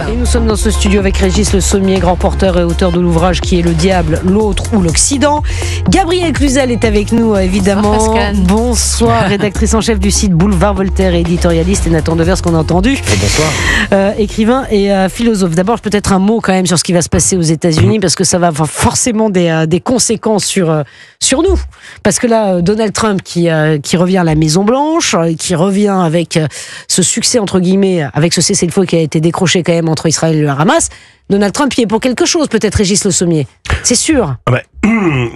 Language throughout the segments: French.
Et nous sommes dans ce studio avec Régis Le Sommier, grand porteur et auteur de l'ouvrage qui est Le Diable, l'autre ou l'Occident. Gabrielle Cluzel est avec nous, évidemment. Bonsoir, rédactrice en chef du site Boulevard Voltaire et éditorialiste. Et Nathan Devers, qu'on a entendu. Bonsoir. Écrivain et philosophe. D'abord, peut-être un mot quand même sur ce qui va se passer aux États-Unis, parce que ça va avoir forcément des conséquences sur nous. Parce que là, Donald Trump qui revient à la Maison-Blanche, qui revient avec ce succès, entre guillemets, avec ce cessez-le-feu qui a été décroché quand même entre Israël et le Hamas. Donald Trump y est pour quelque chose, peut-être, Régis Le Sommier. C'est sûr.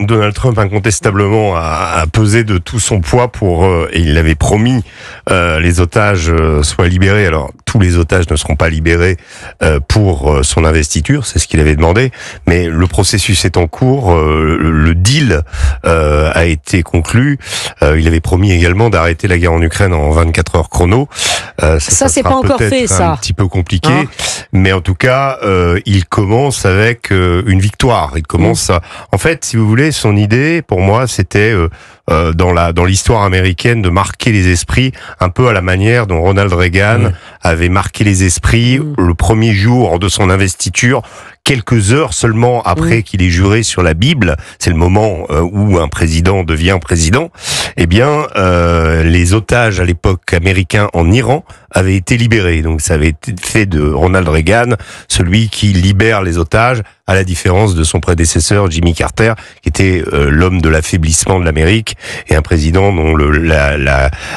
Donald Trump, incontestablement, a pesé de tout son poids et il avait promis, les otages soient libérés. Alors, tous les otages ne seront pas libérés pour son investiture, c'est ce qu'il avait demandé, mais le processus est en cours, le deal a été conclu. Il avait promis également d'arrêter la guerre en Ukraine en 24 heures chrono. Ça c'est pas encore fait, ça. Un petit peu compliqué, mais en tout cas, il commence avec une victoire. Il commence en fait, si vous voulez, son idée, pour moi, c'était dans l'histoire américaine de marquer les esprits un peu à la manière dont Ronald Reagan avait marqué les esprits le premier jour de son investiture, quelques heures seulement après qu'il ait juré sur la Bible. C'est le moment où un président devient président. Eh bien, les otages à l'époque américains en Iran avaient été libérés. Donc ça avait été fait de Ronald Reagan, celui qui libère les otages, à la différence de son prédécesseur Jimmy Carter, qui était l'homme de l'affaiblissement de l'Amérique et un président dont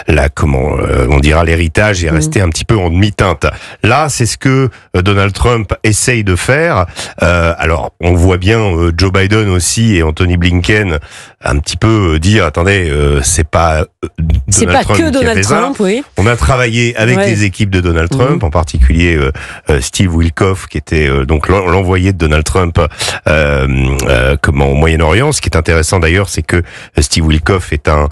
on dira l'héritage est resté un petit peu en demi-teinte. Là, c'est ce que Donald Trump essaye de faire. Alors, on voit bien Joe Biden aussi et Anthony Blinken un petit peu dire attendez, c'est pas Donald Trump que Donald Trump, oui. On a travaillé avec les équipes de Donald Trump, en particulier Steve Witkoff, qui était donc l'envoyé de Donald Trump au Moyen-Orient. Ce qui est intéressant d'ailleurs, c'est que Steve Witkoff est un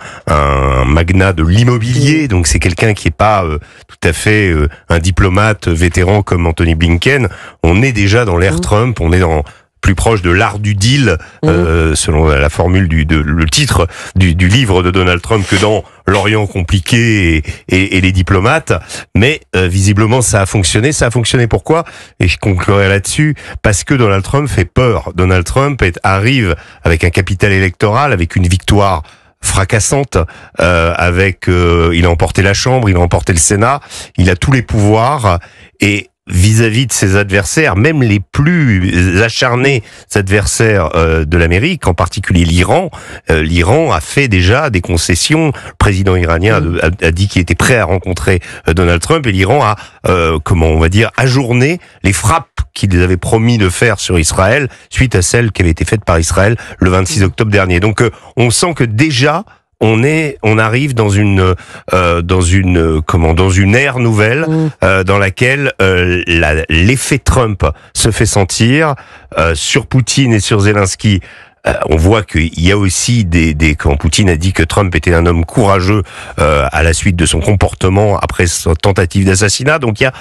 magnat de l'immobilier, donc c'est quelqu'un qui est pas tout à fait un diplomate vétéran comme Anthony Blinken. On est déjà dans l'ère Trump, on est plus proche de l'art du deal, selon la formule le titre du livre de Donald Trump, que dans l'Orient compliqué et les diplomates. Mais visiblement, ça a fonctionné. Ça a fonctionné pourquoi? Et je conclurai là-dessus, parce que Donald Trump fait peur. Donald Trump arrive avec un capital électoral, avec une victoire fracassante, il a emporté la Chambre, il a emporté le Sénat, il a tous les pouvoirs, et vis-à-vis de ses adversaires, même les plus acharnés adversaires de l'Amérique, en particulier l'Iran. L'Iran a fait déjà des concessions. Le président iranien a dit qu'il était prêt à rencontrer Donald Trump, et l'Iran a, ajourné les frappes qu'il avait promis de faire sur Israël suite à celles qui avaient été faites par Israël le 26 octobre dernier. Donc on sent que déjà on arrive dans une ère nouvelle dans laquelle l'effet Trump se fait sentir sur Poutine et sur Zelensky. On voit qu'il y a aussi quand Poutine a dit que Trump était un homme courageux à la suite de son comportement après sa tentative d'assassinat. Donc il y a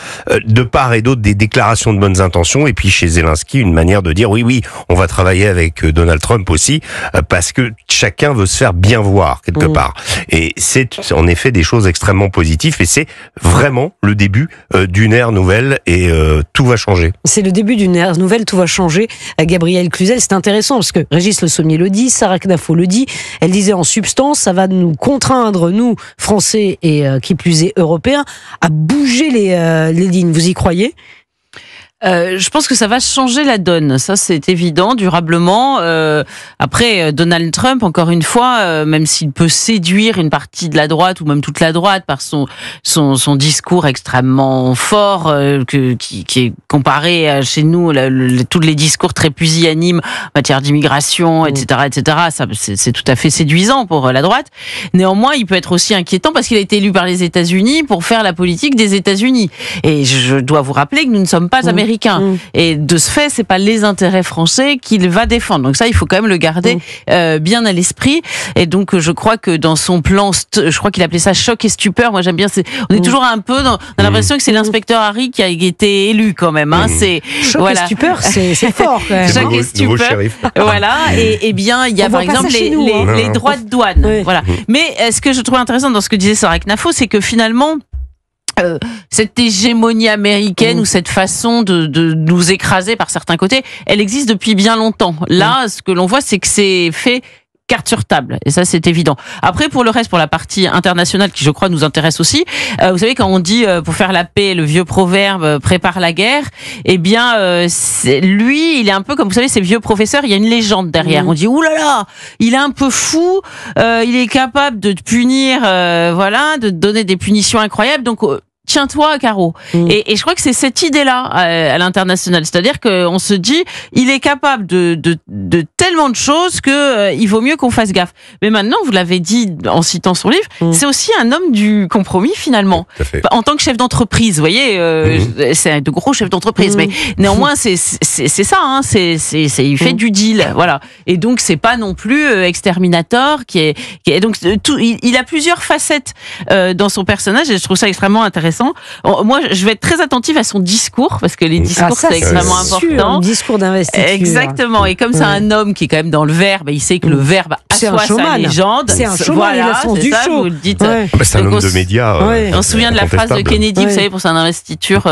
de part et d'autre des déclarations de bonnes intentions, et puis chez Zelensky une manière de dire oui, on va travailler avec Donald Trump aussi, parce que chacun veut se faire bien voir quelque part. Et c'est en effet des choses extrêmement positives, et c'est vraiment le début d'une ère nouvelle, et tout va changer. C'est le début d'une ère nouvelle, tout va changer. Gabrielle Cluzel, c'est intéressant parce que Régis Le Sommier le dit, Sarah Knafo le dit, elle disait en substance, ça va nous contraindre, nous, Français et qui plus est Européens, à bouger les lignes. Vous y croyez ? Je pense que ça va changer la donne, ça c'est évident, durablement. Après, Donald Trump, encore une fois, même s'il peut séduire une partie de la droite ou même toute la droite par son discours extrêmement fort, qui est comparé à chez nous, tous les discours très pusillanimes en matière d'immigration, etc., ça c'est tout à fait séduisant pour la droite. Néanmoins, il peut être aussi inquiétant parce qu'il a été élu par les États-Unis pour faire la politique des États-Unis. Et je dois vous rappeler que nous ne sommes pas américains. américains. Et de ce fait, c'est pas les intérêts français qu'il va défendre. Donc ça, il faut quand même le garder bien à l'esprit. Et donc, je crois que dans son plan, je crois qu'il appelait ça choc et stupeur. Moi, j'aime bien. On est toujours un peu on a l'impression que c'est l'inspecteur Harry qui a été élu quand même. Hein. C'est choc et stupeur, c'est fort. Quand même. Choc et stupeur. Voilà. Et bien, il y a par exemple les droits de douane. Oui. Voilà. Mais ce que je trouve intéressant dans ce que disait Sarah Knafo, c'est que finalement, cette hégémonie américaine ou cette façon de nous écraser par certains côtés, elle existe depuis bien longtemps. Là, ce que l'on voit, c'est que c'est fait carte sur table, et ça c'est évident. Après, pour le reste, pour la partie internationale qui je crois nous intéresse aussi, vous savez, quand on dit pour faire la paix, le vieux proverbe prépare la guerre, eh bien lui, il est un peu comme, vous savez, ces vieux professeurs, il y a une légende derrière. On dit oulala, il est un peu fou, il est capable de te punir, voilà, de te donner des punitions incroyables, donc tiens-toi, Caro. Et je crois que c'est cette idée-là à l'international. C'est-à-dire qu'on se dit, il est capable de tellement de choses que il vaut mieux qu'on fasse gaffe. Mais maintenant, vous l'avez dit en citant son livre, c'est aussi un homme du compromis, finalement. En tant que chef d'entreprise, vous voyez, c'est de gros chefs d'entreprise. Mais néanmoins, c'est ça, hein, il fait du deal. Voilà. Et donc, c'est pas non plus exterminateur donc, il a plusieurs facettes dans son personnage, et je trouve ça extrêmement intéressant. Moi, je vais être très attentive à son discours, parce que les discours, c'est extrêmement important. Le discours d'investiture. Exactement. Et comme c'est un homme qui est quand même dans le verbe, il sait que le verbe assoit sa légende. C'est un showman, voilà, il a son du show. Vous le dites. C'est un homme de médias. On se souvient de la phrase de Kennedy, vous savez, pour son investiture,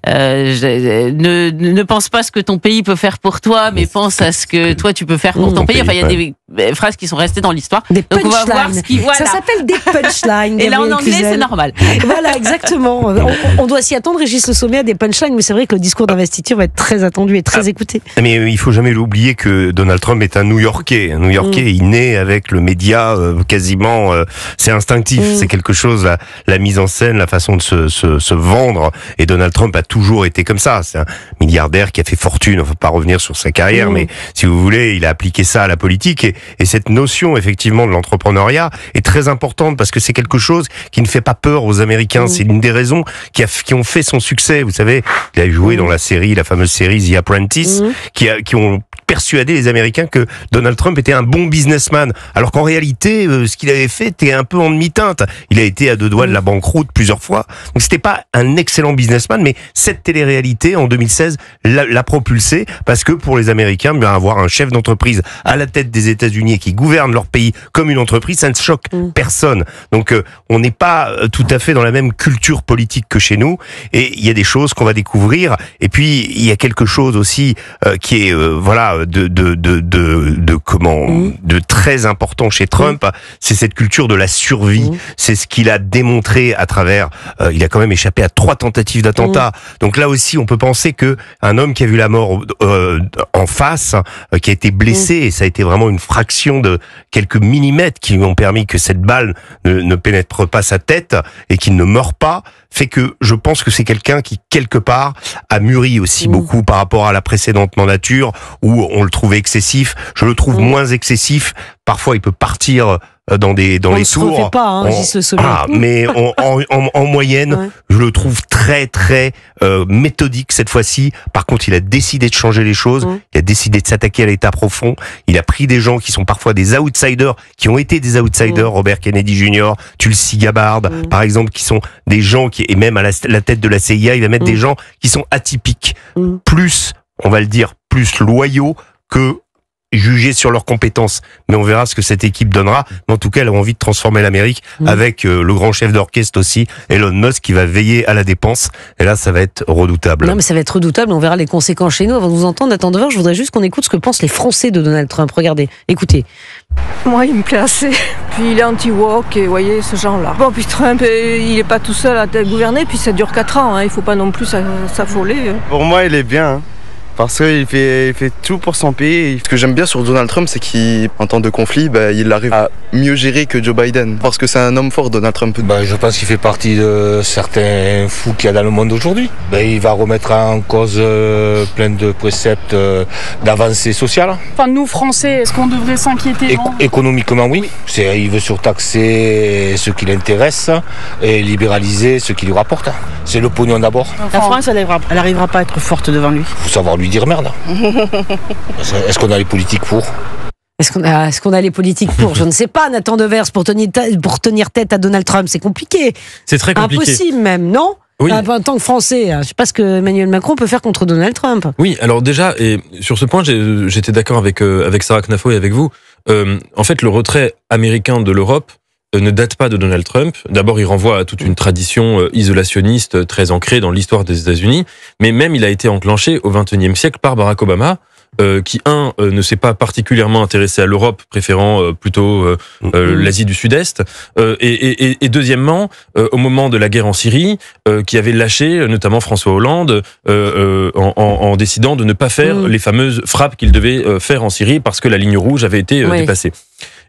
ne pense pas ce que ton pays peut faire pour toi, mais pense à ce que toi tu peux faire pour ton pays. Enfin, il y a des phrases qui sont restées dans l'histoire. Des punchlines. Ça s'appelle des punchlines. Et là, en anglais, c'est normal. Voilà, exactement. On doit s'y attendre, Régis Le Sommet, à des punchlines, mais c'est vrai que le discours d'investiture va être très attendu et très écouté. Mais il faut jamais l'oublier que Donald Trump est un New-Yorkais. Un New-Yorkais, il naît avec le média quasiment, c'est instinctif. C'est quelque chose, la mise en scène, la façon de se vendre. Et Donald Trump a toujours été comme ça. C'est un milliardaire qui a fait fortune. On ne va pas revenir sur sa carrière, mais si vous voulez, il a appliqué ça à la politique. Et cette notion, effectivement, de l'entrepreneuriat est très importante parce que c'est quelque chose qui ne fait pas peur aux Américains. C'est l'une des raisons qui ont fait son succès. Vous savez, il a joué dans la fameuse série The Apprentice, qui ont persuadé les Américains que Donald Trump était un bon businessman. Alors qu'en réalité, ce qu'il avait fait était un peu en demi-teinte. Il a été à deux doigts de la banqueroute plusieurs fois. Donc c'était pas un excellent businessman, mais cette télé-réalité, en 2016, l'a propulsé parce que pour les Américains, bien avoir un chef d'entreprise à la tête des États-Unis et qui gouverne leur pays comme une entreprise, ça ne choque personne. Donc on n'est pas tout à fait dans la même culture politique que chez nous, et il y a des choses qu'on va découvrir. Et puis il y a quelque chose aussi qui est de très important chez Trump, c'est cette culture de la survie. C'est ce qu'il a démontré à travers. Il a quand même échappé à 3 tentatives d'attentat. Donc là aussi, on peut penser que un homme qui a vu la mort en face, qui a été blessé, et ça a été vraiment une fraction de quelques millimètres qui lui ont permis que cette balle ne pénètre pas sa tête et qu'il ne meurt pas, fait que je pense que c'est quelqu'un qui, quelque part, a mûri aussi beaucoup par rapport à la précédente mandature où on le trouvait excessif. Je le trouve moins excessif. Parfois, il peut partir dans les tours. On ne se refait pas, hein, Régis Le Sommet. Mais en moyenne, je le trouve très, très méthodique cette fois-ci. Par contre, il a décidé de changer les choses. Il a décidé de s'attaquer à l'état profond. Il a pris des gens qui sont parfois des outsiders, qui ont été des outsiders. Robert Kennedy Jr., Tulsi Gabbard, par exemple, qui sont des gens qui, et même à la tête de la CIA, il va mettre des gens qui sont atypiques, plus, on va le dire, plus loyaux que jugés sur leurs compétences. Mais on verra ce que cette équipe donnera. Mais en tout cas, elle a envie de transformer l'Amérique avec le grand chef d'orchestre aussi, Elon Musk, qui va veiller à la dépense. Et là, ça va être redoutable. Non, mais ça va être redoutable. On verra les conséquences chez nous. Avant de vous entendre, Nathan Dever, je voudrais juste qu'on écoute ce que pensent les Français de Donald Trump. Regardez, écoutez. Moi, il me plaît assez. Puis il est anti-woke, et vous voyez, ce genre-là. Bon, puis Trump, il est pas tout seul à gouverner, puis ça dure 4 ans. Il faut pas non plus s'affoler. Pour moi, il est bien. Parce qu'il fait tout pour son pays. Ce que j'aime bien sur Donald Trump, c'est qu'en temps de conflit, il arrive à mieux gérer que Joe Biden. Parce que c'est un homme fort, Donald Trump. Je pense qu'il fait partie de certains fous qu'il y a dans le monde aujourd'hui. Il va remettre en cause plein de préceptes d'avancée sociale. Enfin, nous, Français, est-ce qu'on devrait s'inquiéter? Économiquement, oui. Il veut surtaxer ce qui l'intéresse et libéraliser ce qui lui rapporte. C'est le pognon d'abord. La France, elle arrivera pas à être forte devant lui. Il faut savoir lui dire merde. Est-ce qu'on a les politiques pour? Est-ce qu'on a les politiques pour? Je ne sais pas, Nathan Devers, pour tenir tête à Donald Trump, c'est compliqué. C'est très compliqué. Impossible même, non? Oui. En tant que Français, je ne sais pas ce que Emmanuel Macron peut faire contre Donald Trump. Oui, alors déjà, et sur ce point, j'étais d'accord avec Sarah Knafo et avec vous. En fait, le retrait américain de l'Europe ne date pas de Donald Trump. D'abord, il renvoie à toute une tradition isolationniste très ancrée dans l'histoire des États-Unis, mais même il a été enclenché au XXIe siècle par Barack Obama, qui ne s'est pas particulièrement intéressé à l'Europe, préférant plutôt l'Asie du Sud-Est, et deuxièmement, au moment de la guerre en Syrie, qui avait lâché notamment François Hollande en décidant de ne pas faire les fameuses frappes qu'il devait faire en Syrie parce que la ligne rouge avait été dépassée.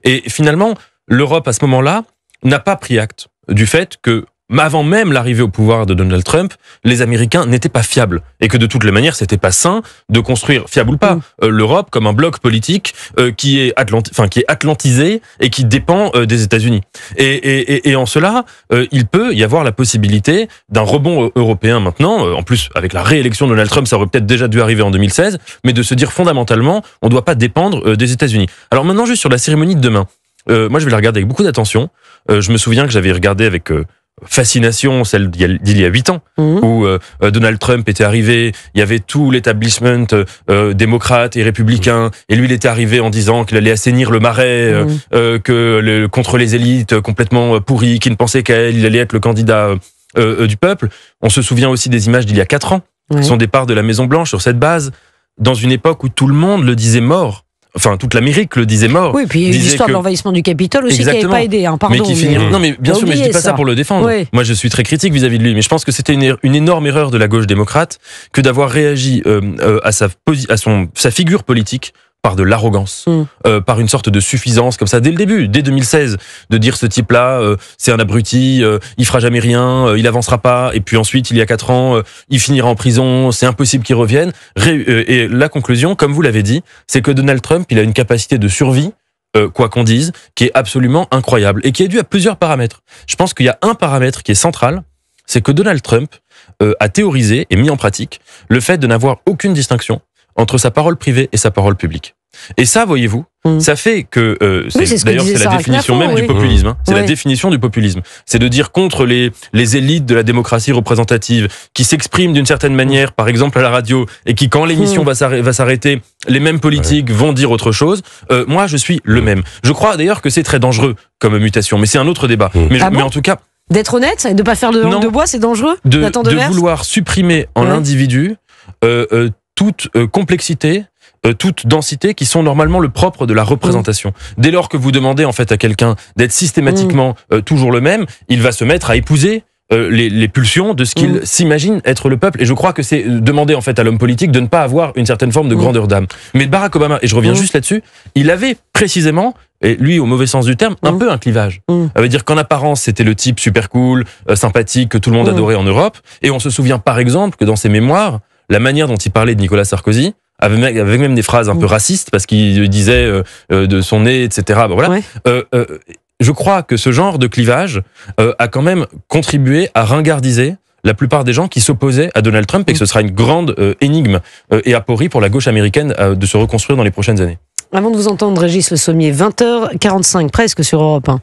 Et finalement, l'Europe, à ce moment-là, n'a pas pris acte du fait que, avant même l'arrivée au pouvoir de Donald Trump, les Américains n'étaient pas fiables. Et que de toutes les manières, c'était pas sain de construire, fiable ou pas, l'Europe comme un bloc politique qui est atlantisé et qui dépend des États-Unis. Et en cela, il peut y avoir la possibilité d'un rebond européen maintenant, en plus avec la réélection de Donald Trump, ça aurait peut-être déjà dû arriver en 2016, mais de se dire fondamentalement, on ne doit pas dépendre des États-Unis. Alors maintenant, juste sur la cérémonie de demain. Moi, je vais la regarder avec beaucoup d'attention. Je me souviens que j'avais regardé avec fascination celle d'il y a 8 ans, où Donald Trump était arrivé, il y avait tout l'établissement démocrate et républicain, et lui, il était arrivé en disant qu'il allait assainir le marais, contre les élites complètement pourries, qui ne pensaient qu'à elle, il allait être le candidat du peuple. On se souvient aussi des images d'il y a 4 ans, son départ de la Maison-Blanche sur cette base, dans une époque où tout le monde le disait mort. Enfin, toute l'Amérique le disait mort. Oui, puis il y a eu l'histoire de l'envahissement du Capitole aussi. Exactement. Qui n'avait pas aidé, pardon. Mais qui finit... Non, mais bien sûr, mais je dis pas ça pour le défendre. Oui. Moi, je suis très critique vis-à-vis de lui, mais je pense que c'était une énorme erreur de la gauche démocrate que d'avoir réagi à sa figure politique par de l'arrogance, par une sorte de suffisance comme ça dès le début, dès 2016, de dire ce type-là, c'est un abruti, il fera jamais rien, il avancera pas, et puis ensuite, il y a 4 ans, il finira en prison, c'est impossible qu'il revienne. Et la conclusion, comme vous l'avez dit, c'est que Donald Trump, il a une capacité de survie, quoi qu'on dise, qui est absolument incroyable, et qui est due à plusieurs paramètres. Je pense qu'il y a un paramètre qui est central, c'est que Donald Trump a théorisé et mis en pratique le fait de n'avoir aucune distinction entre sa parole privée et sa parole publique. Et ça, voyez-vous, ça fait que d'ailleurs c'est la définition même du populisme. Hein. C'est la définition du populisme. C'est de dire contre les élites de la démocratie représentative qui s'expriment d'une certaine manière, par exemple à la radio, et qui quand l'émission va s'arrêter, les mêmes politiques vont dire autre chose. Moi, je suis le même. Je crois d'ailleurs que c'est très dangereux comme mutation, mais c'est un autre débat. Mais en tout cas, d'être honnête et de pas faire de langue de bois, c'est dangereux. De vouloir supprimer en l'individu toute complexité, toute densité qui sont normalement le propre de la représentation. Dès lors que vous demandez en fait à quelqu'un d'être systématiquement toujours le même, il va se mettre à épouser les pulsions de ce qu'il s'imagine être le peuple. Et je crois que c'est demander en fait à l'homme politique de ne pas avoir une certaine forme de grandeur d'âme. Mais Barack Obama, et je reviens juste là-dessus, il avait précisément, et lui au mauvais sens du terme, un peu un clivage. Ça veut dire qu'en apparence c'était le type super cool, sympathique, que tout le monde adorait en Europe. Et on se souvient par exemple que dans ses mémoires, la manière dont il parlait de Nicolas Sarkozy, avec même des phrases un peu racistes, parce qu'il disait de son nez, etc. Bon, voilà. Je crois que ce genre de clivage a quand même contribué à ringardiser la plupart des gens qui s'opposaient à Donald Trump, et que ce sera une grande énigme et aporie pour la gauche américaine de se reconstruire dans les prochaines années. Avant de vous entendre, Régis Le Sommier, 20h45 presque sur Europe 1.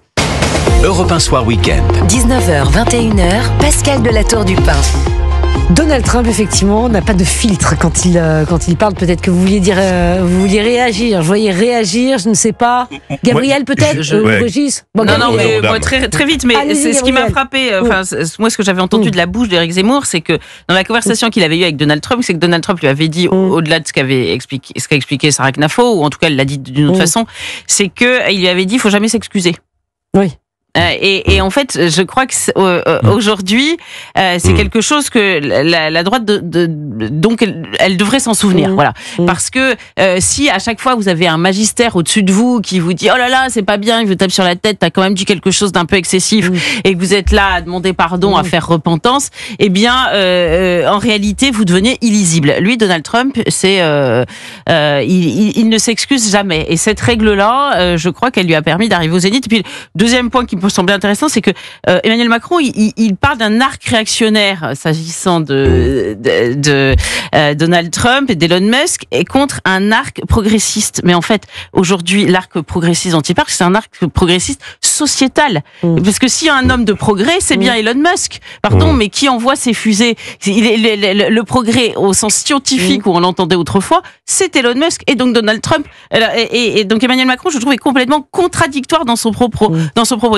Europe 1 Soir Week-end. 19h, 21h, Pascal Delator-Dupin. Donald Trump, effectivement, n'a pas de filtre quand il parle. Peut-être que vous vouliez réagir. Je voyais réagir, je ne sais pas. Gabriel, peut-être ou Régis. Bon, non, mais très, très vite. Mais c'est ce qui m'a frappé. Enfin, moi, ce que j'avais entendu de la bouche d'Éric Zemmour, c'est que dans la conversation qu'il avait eue avec Donald Trump, c'est que Donald Trump lui avait dit, au-delà de ce qu'a expliqué Sarah Knafo, ou en tout cas, elle l'a dit d'une autre façon, c'est que il lui avait dit, il faut jamais s'excuser. Oui. Et en fait, je crois que aujourd'hui, c'est quelque chose que la droite donc elle devrait s'en souvenir, voilà. Parce que si à chaque fois vous avez un magistère au-dessus de vous qui vous dit oh là là c'est pas bien, il vous tape sur la tête, t'as quand même dit quelque chose d'un peu excessif, et que vous êtes là à demander pardon, à faire repentance, eh bien en réalité vous devenez illisible. Lui, Donald Trump, c'est il ne s'excuse jamais, et cette règle-là, je crois qu'elle lui a permis d'arriver au zénith. Et puis le deuxième point qui me semble intéressant, c'est que Emmanuel Macron, il parle d'un arc réactionnaire s'agissant de Donald Trump et d'Elon Musk, et contre un arc progressiste. Mais en fait, aujourd'hui, l'arc progressiste dont il parle, c'est un arc progressiste sociétal. Parce que s'il y a un homme de progrès, c'est bien Elon Musk. Pardon, mais qui envoie ses fusées? Le progrès au sens scientifique où on l'entendait autrefois, c'est Elon Musk. Et donc Donald Trump, et donc Emmanuel Macron, je trouve, est complètement contradictoire dans son propos.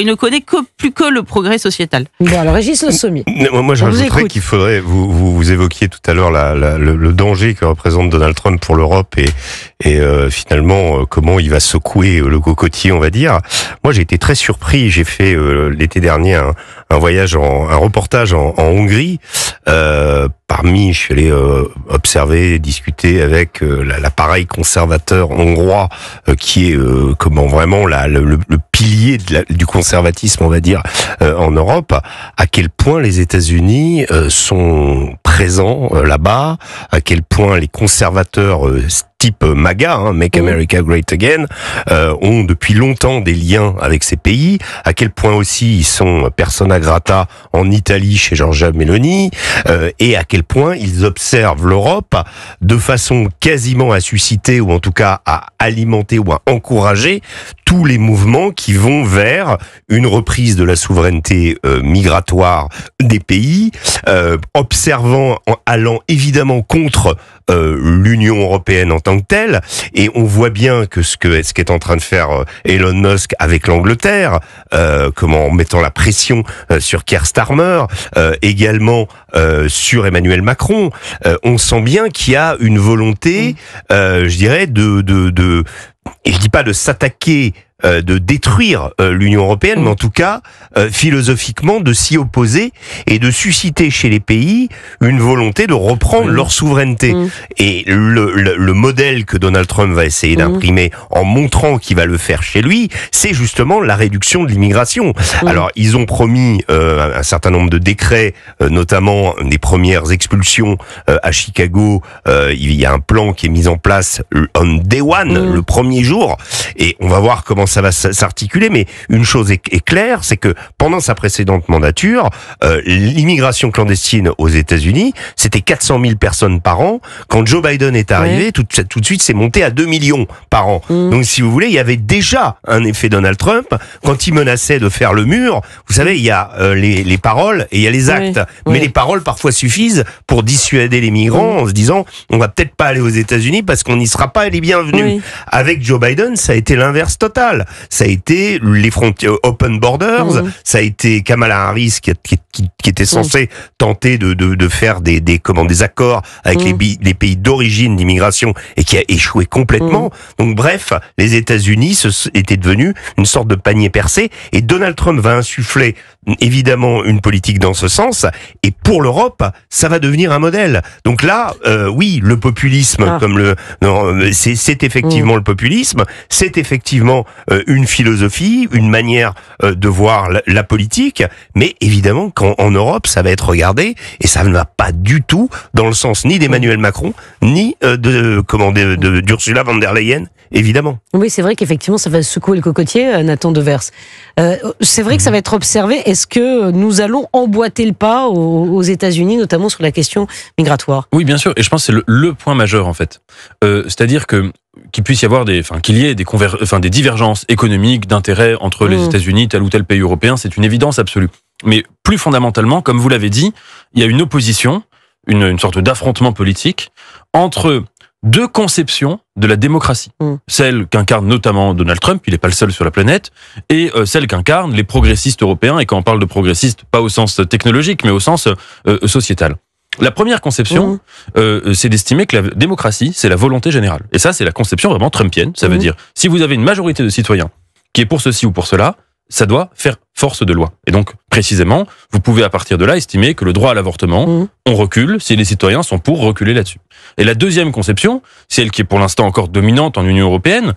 Il ne connaît plus que le progrès sociétal. Bon, alors Régis Le Sommier. Moi, je rajouterais qu'il faudrait, vous évoquiez tout à l'heure le danger que représente Donald Trump pour l'Europe et finalement comment il va secouer le cocotier, on va dire. Moi, j'ai été très surpris. J'ai fait l'été dernier un voyage, un reportage en Hongrie. Je suis allé observer, discuter avec l'appareil conservateur hongrois qui est vraiment le pilier du conservatisme, on va dire, en Europe. À quel point les États-Unis sont présents là-bas, à quel point les conservateurs type MAGA, Make America Great Again, ont depuis longtemps des liens avec ces pays, à quel point aussi ils sont persona grata en Italie chez Giorgia Meloni, et à quel point ils observent l'Europe de façon quasiment à susciter, ou en tout cas à alimenter ou à encourager tous les mouvements qui vont vers une reprise de la souveraineté migratoire des pays, allant évidemment contre l'Union européenne en tant que telle, et on voit bien que ce qu'est en train de faire Elon Musk avec l'Angleterre, en mettant la pression sur Keir Starmer, également sur Emmanuel Macron, on sent bien qu'il y a une volonté, je dirais, et je dis pas de s'attaquer, de détruire l'Union européenne, mais en tout cas, philosophiquement, de s'y opposer et de susciter chez les pays une volonté de reprendre leur souveraineté. Et le modèle que Donald Trump va essayer d'imprimer en montrant qu'il va le faire chez lui, c'est justement la réduction de l'immigration. Alors, ils ont promis un certain nombre de décrets, notamment des premières expulsions à Chicago. Il y a un plan qui est mis en place on day one, le premier jour, et on va voir comment ça va s'articuler, mais une chose est claire, c'est que pendant sa précédente mandature, l'immigration clandestine aux États-Unis, c'était 400 000 personnes par an. Quand Joe Biden est arrivé, tout de suite, c'est monté à 2 millions par an. Donc, si vous voulez, il y avait déjà un effet Donald Trump quand il menaçait de faire le mur. Vous savez, il y a les paroles et il y a les actes. Mais les paroles, parfois, suffisent pour dissuader les migrants en se disant, on va peut-être pas aller aux États-Unis parce qu'on n'y sera pas les bienvenus. Avec Joe Biden, ça a été l'inverse total. Ça a été les frontières open borders, ça a été Kamala Harris qui était censée tenter de faire des accords avec les pays d'origine d'immigration et qui a échoué complètement. Donc bref, les États-Unis étaient devenus une sorte de panier percé, et Donald Trump va insuffler évidemment une politique dans ce sens, et pour l'Europe, ça va devenir un modèle. Donc là, oui, le populisme, c'est effectivement le populisme, c'est effectivement une philosophie, une manière de voir la politique, mais évidemment qu'en Europe, ça va être regardé, et ça ne va pas du tout dans le sens ni d'Emmanuel Macron, ni d'Ursula von der Leyen, évidemment. Oui, c'est vrai qu'effectivement, ça va secouer le cocotier, Nathan Devers. C'est vrai que ça va être observé. Est-ce que nous allons emboîter le pas aux États-Unis, notamment sur la question migratoire? Oui, bien sûr, et je pense que c'est le point majeur, en fait. C'est-à-dire qu'il puisse y avoir qu'il y ait des divergences économiques, d'intérêts entre les États-Unis, tel ou tel pays européen, c'est une évidence absolue. Mais plus fondamentalement, comme vous l'avez dit, il y a une opposition, une sorte d'affrontement politique entre deux conceptions de la démocratie. Celle qu'incarne notamment Donald Trump, il n'est pas le seul sur la planète, et celle qu'incarnent les progressistes européens, et quand on parle de progressistes, pas au sens technologique, mais au sens sociétal. La première conception, c'est d'estimer que la démocratie, c'est la volonté générale. Et ça, c'est la conception vraiment trumpienne. Ça veut dire, si vous avez une majorité de citoyens qui est pour ceci ou pour cela, ça doit faire force de loi. Et donc, précisément, vous pouvez à partir de là estimer que le droit à l'avortement, on recule si les citoyens sont pour reculer là-dessus. Et la deuxième conception, celle qui est pour l'instant encore dominante en Union européenne,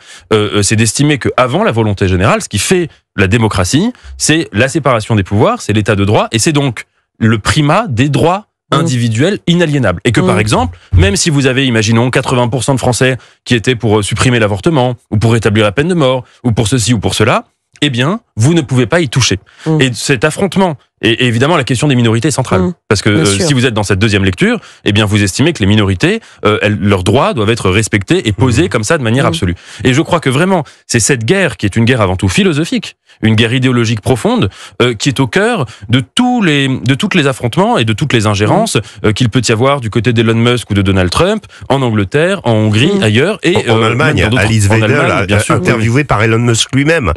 c'est d'estimer qu'avant la volonté générale, ce qui fait la démocratie, c'est la séparation des pouvoirs, c'est l'état de droit, et c'est donc le primat des droits individuels inaliénables. Et que par exemple, même si vous avez, imaginons, 80% de Français qui étaient pour supprimer l'avortement, ou pour rétablir la peine de mort, ou pour ceci ou pour cela, eh bien, vous ne pouvez pas y toucher. Et cet affrontement, et évidemment la question des minorités est centrale. Parce que si vous êtes dans cette deuxième lecture, eh bien vous estimez que les minorités, leurs droits doivent être respectés et posés comme ça de manière absolue. Et je crois que vraiment, c'est cette guerre qui est une guerre avant tout philosophique, une guerre idéologique profonde, qui est au cœur de tous les affrontements et de toutes les ingérences qu'il peut y avoir du côté d'Elon Musk ou de Donald Trump, en Angleterre, en Hongrie, ailleurs, et en Allemagne. Alice Weidel, interviewée par Elon Musk lui-même.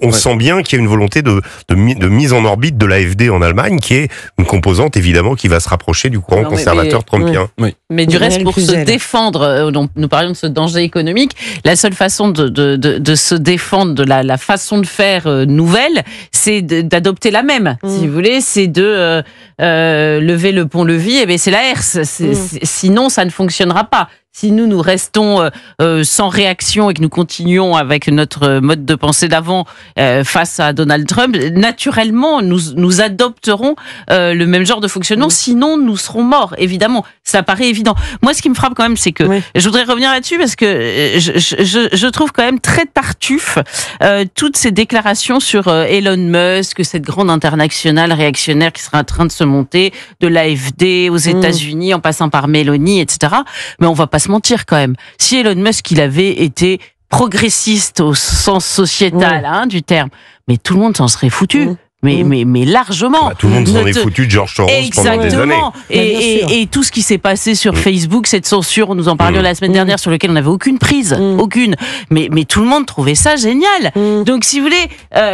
On sent bien qu'il y a une volonté de mise en orbite de l'AfD en Allemagne, qui est une composante évidemment qui va se rapprocher du courant conservateur trumpien. Mais du reste, pour se défendre, nous parlions de ce danger économique, la seule façon de se défendre de la façon de faire nouvelle, c'est d'adopter la même. Si vous voulez, c'est de lever le pont-levis, et bien c'est la herse. Sinon, ça ne fonctionnera pas. Si nous restons sans réaction et que nous continuons avec notre mode de pensée d'avant face à Donald Trump, naturellement, nous adopterons le même genre de fonctionnement. Sinon, nous serons morts, évidemment. Ça paraît évident. Moi, ce qui me frappe quand même, c'est que je voudrais revenir là-dessus parce que je trouve quand même très tartuffe toutes ces déclarations sur Elon Musk, cette grande internationale réactionnaire qui sera en train de se monter, de l'AfD aux États-Unis, en passant par Mélanie, etc. Mais on va pas se mentir quand même. Si Elon Musk, il avait été progressiste au sens sociétal du terme, mais tout le monde s'en serait foutu. Mais largement. Tout le monde s'en est foutu de George Soros pendant des années. Et tout ce qui s'est passé sur Facebook, cette censure, nous en parlions la semaine dernière, sur lequel on n'avait aucune prise, aucune. Mais tout le monde trouvait ça génial. Donc, si vous voulez,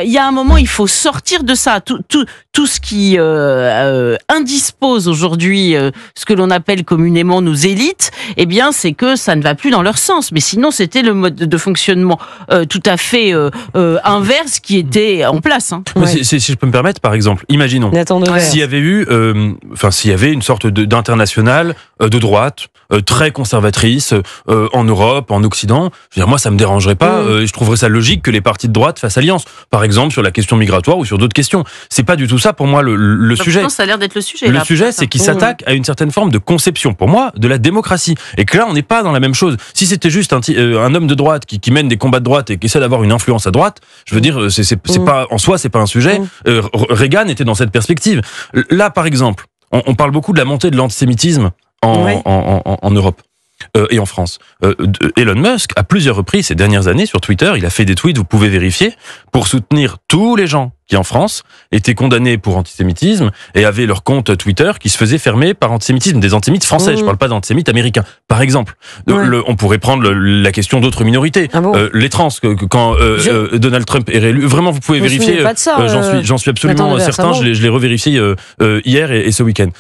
il y a un moment, il faut sortir de ça. Tout ce qui indispose aujourd'hui ce que l'on appelle communément nos élites, eh bien, c'est que ça ne va plus dans leur sens. Mais sinon, c'était le mode de fonctionnement tout à fait inverse qui était en place. Si je peux me permettre, par exemple, imaginons s'il y avait eu, s'il y avait une sorte d'internationale de droite très conservatrice en Europe, en Occident. Je veux dire, moi, ça me dérangerait pas. Je trouverais ça logique que les partis de droite fassent alliance, par exemple sur la question migratoire ou sur d'autres questions. C'est pas du tout ça pour moi le sujet. Ça a l'air d'être le sujet. Le sujet, c'est qu'il s'attaque à une certaine forme de conception, pour moi, de la démocratie. Et que là, on n'est pas dans la même chose. Si c'était juste un homme de droite qui mène des combats de droite et qui essaie d'avoir une influence à droite, je veux dire, c'est pas en soi, c'est pas un sujet. Reagan était dans cette perspective. Là, par exemple, on parle beaucoup de la montée de l'antisémitisme en Europe. Et en France. Elon Musk, à plusieurs reprises ces dernières années sur Twitter, il a fait des tweets, vous pouvez vérifier, pour soutenir tous les gens qui en France étaient condamnés pour antisémitisme et avaient leur compte Twitter qui se faisait fermer par antisémitisme, des antisémites français, je parle pas d'antisémites américains, par exemple. On pourrait prendre la question d'autres minorités, les trans, quand Donald Trump est réélu, vraiment vous pouvez vérifier, j'en suis absolument certain, je l'ai revérifié hier et ce week-end.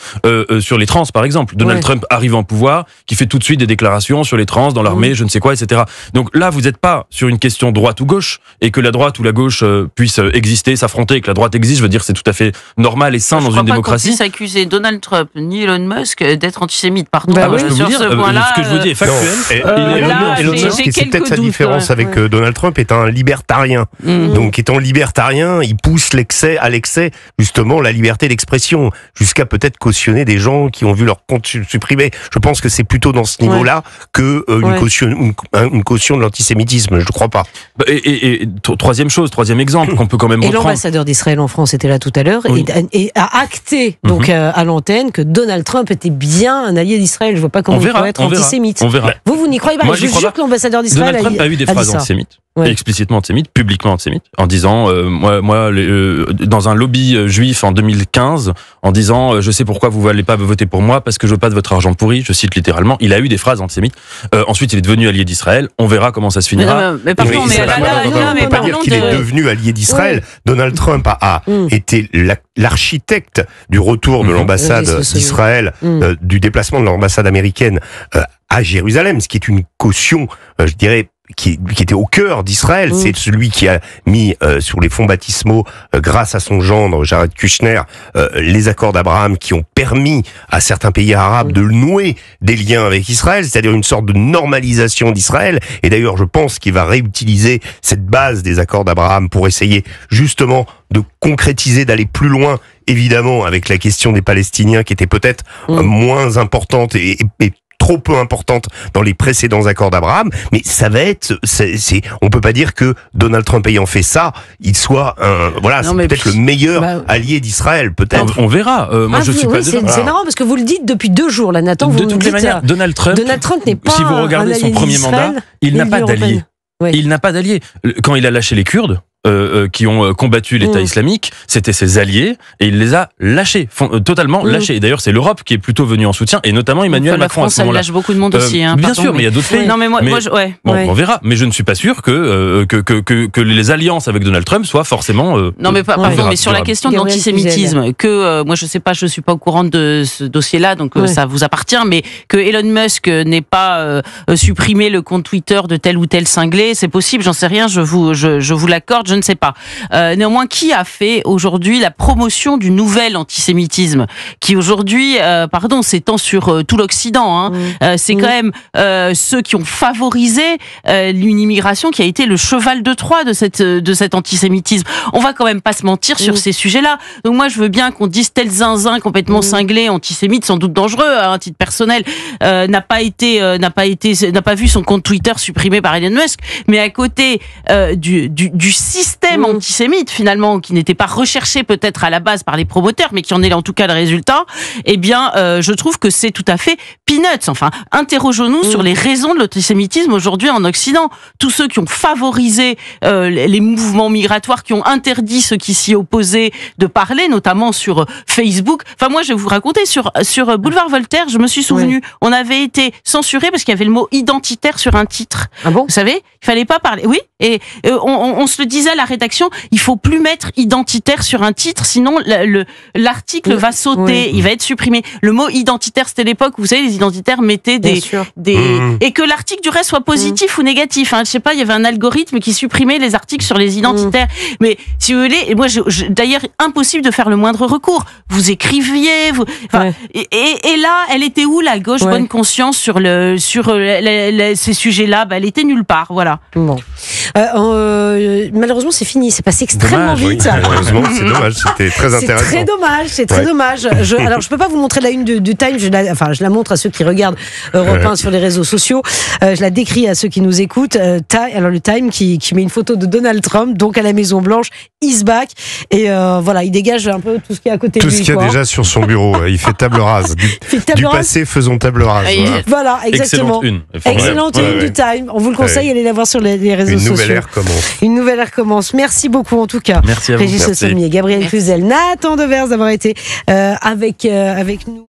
Sur les trans par exemple, Donald Trump arrive en pouvoir, qui fait tout de suite des déclarations sur les trans dans l'armée, je ne sais quoi, etc. Donc là vous n'êtes pas sur une question droite ou gauche, et que la droite ou la gauche puisse exister, s'affronter, et que la droite existe, je veux dire, c'est tout à fait normal et sain dans une démocratie. Je ne crois pas qu'on puisse accuser Donald Trump ni Elon Musk d'être antisémite. Pardon, je peux vous dire, ce que je vous dis est factuel. Elon Musk, c'est peut-être sa différence avec Donald Trump, est un libertarien. Donc, étant libertarien, il pousse à l'excès, justement, la liberté d'expression, jusqu'à peut-être cautionner des gens qui ont vu leur compte supprimé. Je pense que c'est plutôt dans ce niveau-là que une caution de l'antisémitisme. Je ne crois pas. Et troisième exemple qu'on peut quand même reprendre. L'ambassadeur d'Israël en France était là tout à l'heure et a acté donc à l'antenne que Donald Trump était bien un allié d'Israël. Je vois pas comment il peut être antisémite. On verra. Vous n'y croyez pas? Moi, je jure que l'ambassadeur d'Israël Donald Trump a eu des phrases antisémites. Explicitement antisémite, publiquement antisémite, en disant, dans un lobby juif en 2015, en disant, je sais pourquoi vous n'allez pas voter pour moi, parce que je veux pas de votre argent pourri, je cite littéralement, il a eu des phrases antisémites. Ensuite, il est devenu allié d'Israël, on verra comment ça se finira. Mais pardon, on peut pas dire qu'il est devenu allié d'Israël. Donald Trump a été l'architecte du retour de l'ambassade d'Israël, du déplacement de l'ambassade américaine à Jérusalem, ce qui est une caution, je dirais, qui était au cœur d'Israël. C'est celui qui a mis sur les fonds baptismaux, grâce à son gendre Jared Kushner, les accords d'Abraham qui ont permis à certains pays arabes de nouer des liens avec Israël, c'est-à-dire une sorte de normalisation d'Israël. Et d'ailleurs, je pense qu'il va réutiliser cette base des accords d'Abraham pour essayer justement de concrétiser, d'aller plus loin, évidemment, avec la question des Palestiniens qui était peut-être moins importante et trop peu importante dans les précédents accords d'Abraham, mais ça va être, on peut pas dire que Donald Trump ayant fait ça, il soit c'est peut-être le meilleur allié d'Israël, peut-être. On verra. Moi, je suis pas. C'est marrant parce que vous le dites depuis 2 jours, là, Nathan. De toutes les manières, Donald Trump n'est pas. Si vous regardez son premier mandat, il n'a pas d'allié. Il n'a pas d'allié. Quand il a lâché les Kurdes, qui ont combattu l'État islamique, c'était ses alliés et il les a lâchés, totalement lâchés. Et d'ailleurs, c'est l'Europe qui est plutôt venue en soutien et notamment Emmanuel Macron à ce moment-là. La France, elle lâche beaucoup de monde aussi. Bien sûr, mais il y a d'autres pays. Non, mais on verra. Mais je ne suis pas sûr que les alliances avec Donald Trump soient forcément. Non, mais pardon, mais sur la question de l'antisémitisme, moi je suis pas au courant de ce dossier-là, donc ça vous appartient, mais que Elon Musk n'ait pas supprimé le compte Twitter de tel ou tel cinglé, c'est possible, j'en sais rien, je vous l'accorde. Je ne sais pas. Néanmoins, qui a fait aujourd'hui la promotion du nouvel antisémitisme qui aujourd'hui, s'étend sur tout l'Occident. C'est quand même ceux qui ont favorisé une immigration qui a été le cheval de Troie de cet antisémitisme. On va quand même pas se mentir sur ces sujets-là. Donc moi, je veux bien qu'on dise tel zinzin complètement cinglé, antisémite, sans doute dangereux, à un titre personnel, n'a pas vu son compte Twitter supprimé par Elon Musk, mais à côté du système antisémite finalement qui n'était pas recherché peut-être à la base par les promoteurs mais qui en est en tout cas le résultat, eh bien je trouve que c'est tout à fait peanuts. Enfin, interrogeons-nous sur les raisons de l'antisémitisme aujourd'hui en Occident. Tous ceux qui ont favorisé les mouvements migratoires, qui ont interdit ceux qui s'y opposaient de parler, notamment sur Facebook. Enfin, moi je vais vous raconter sur Boulevard Voltaire, je me suis souvenu, on avait été censuré parce qu'il y avait le mot identitaire sur un titre. Ah bon? Vous savez, il fallait pas parler. Oui, et on se le disait à la rédaction, il faut plus mettre identitaire sur un titre, sinon l'article va sauter, il va être supprimé. Le mot identitaire, c'était l'époque où vous savez, les identitaires mettaient et que l'article du reste soit positif ou négatif. Je sais pas, il y avait un algorithme qui supprimait les articles sur les identitaires. Mais si vous voulez, moi, d'ailleurs, impossible de faire le moindre recours. Vous écriviez, et là, elle était où la gauche bonne conscience sur ces sujets-là? Elle était nulle part, voilà. Bon. Malheureusement, c'est fini. C'est passé extrêmement vite. Malheureusement, c'est dommage. C'était très intéressant. C'est très dommage. Alors, je peux pas vous montrer la une du Time. Je la montre à ceux qui regardent Europe 1 sur les réseaux sociaux. Je la décris à ceux qui nous écoutent. Alors, le Time qui met une photo de Donald Trump, donc à la Maison Blanche, is back. Et il dégage un peu tout ce qui est à côté de lui. Tout ce qu'il y a déjà sur son bureau. Il fait table rase. Du passé, faisons table rase. Voilà, exactement. Excellente une du Time. On vous le conseille, allez la voir sur les réseaux sociaux. Une nouvelle ère commence. Merci beaucoup en tout cas. Merci à vous. Régis Le Sommier, Gabriel Cluzel, Nathan Devers d'avoir été avec nous.